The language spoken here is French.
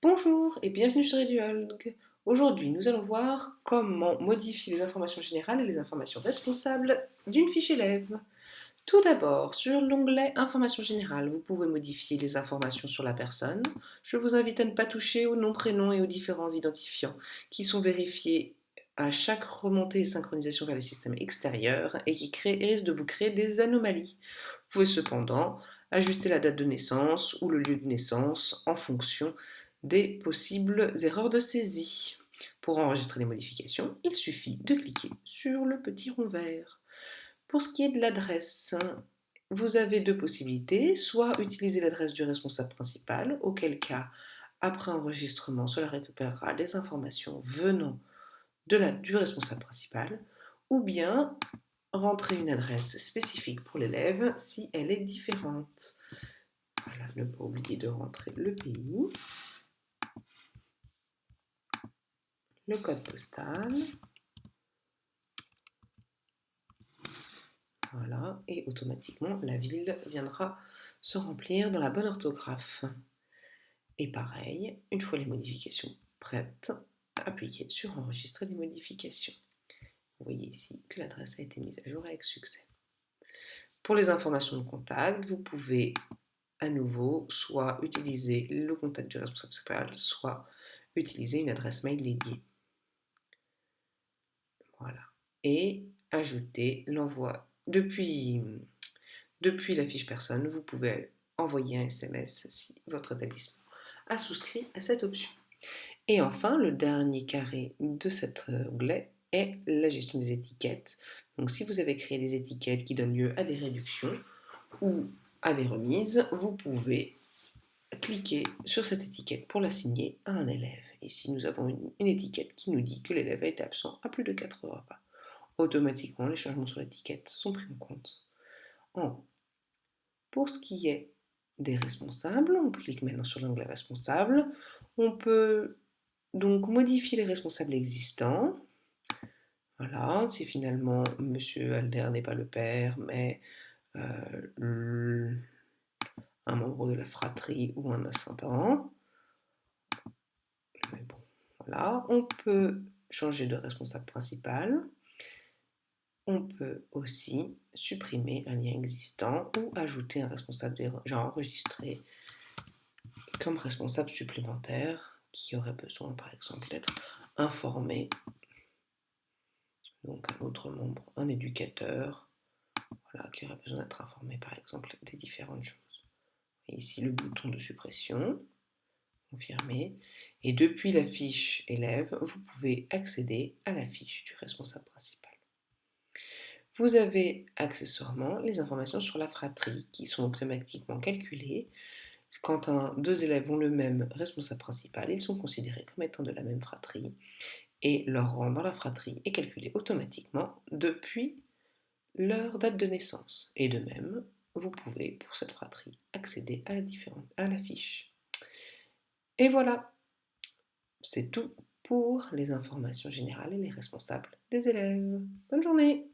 Bonjour et bienvenue sur Eduolg. Aujourd'hui, nous allons voir comment modifier les informations générales et les informations responsables d'une fiche élève. Tout d'abord, sur l'onglet Informations générales, vous pouvez modifier les informations sur la personne. Je vous invite à ne pas toucher au nom, prénom et aux différents identifiants qui sont vérifiés à chaque remontée et synchronisation vers les systèmes extérieurs et qui risquent de vous créer des anomalies. Vous pouvez cependant ajuster la date de naissance ou le lieu de naissance en fonction des possibles erreurs de saisie. Pour enregistrer les modifications, il suffit de cliquer sur le petit rond vert. Pour ce qui est de l'adresse, vous avez deux possibilités, soit utiliser l'adresse du responsable principal, auquel cas, après enregistrement, cela récupérera les informations venant du responsable principal, ou bien rentrer une adresse spécifique pour l'élève si elle est différente. Voilà, ne pas oublier de rentrer le pays, le code postal, voilà, et automatiquement la ville viendra se remplir dans la bonne orthographe. Et pareil, une fois les modifications prêtes, appuyez sur enregistrer les modifications. Vous voyez ici que l'adresse a été mise à jour avec succès. Pour les informations de contact, vous pouvez à nouveau soit utiliser le contact du responsable principal, soit utiliser une adresse mail dédiée. Voilà. Et ajouter l'envoi. Depuis la fiche personne, vous pouvez envoyer un SMS si votre établissement a souscrit à cette option. Et enfin, le dernier carré de cet onglet est la gestion des étiquettes. Donc si vous avez créé des étiquettes qui donnent lieu à des réductions ou à des remises, vous pouvez cliquer sur cette étiquette pour l'assigner à un élève. Ici, nous avons une étiquette qui nous dit que l'élève a été absent à plus de 4 repas. Automatiquement, les changements sur l'étiquette sont pris en compte en haut. Pour ce qui est des responsables, on clique maintenant sur l'onglet responsable. On peut donc modifier les responsables existants. Voilà, si finalement Monsieur Alder n'est pas le père, mais un membre de la fratrie ou un ascendant. Mais bon, voilà. On peut changer de responsable principal. On peut aussi supprimer un lien existant ou ajouter un responsable déjà enregistré comme responsable supplémentaire qui aurait besoin, par exemple, d'être informé. Donc un autre membre, un éducateur, voilà, qui aurait besoin d'être informé, par exemple, des différentes choses. Et ici, le bouton de suppression, confirmer. Et depuis la fiche élève, vous pouvez accéder à la fiche du responsable principal. Vous avez accessoirement les informations sur la fratrie qui sont automatiquement calculées. Quand deux élèves ont le même responsable principal, ils sont considérés comme étant de la même fratrie et leur rang dans la fratrie est calculé automatiquement depuis leur date de naissance. Et de même, vous pouvez, pour cette fratrie, accéder à la fiche. Et voilà, c'est tout pour les informations générales et les responsables des élèves. Bonne journée!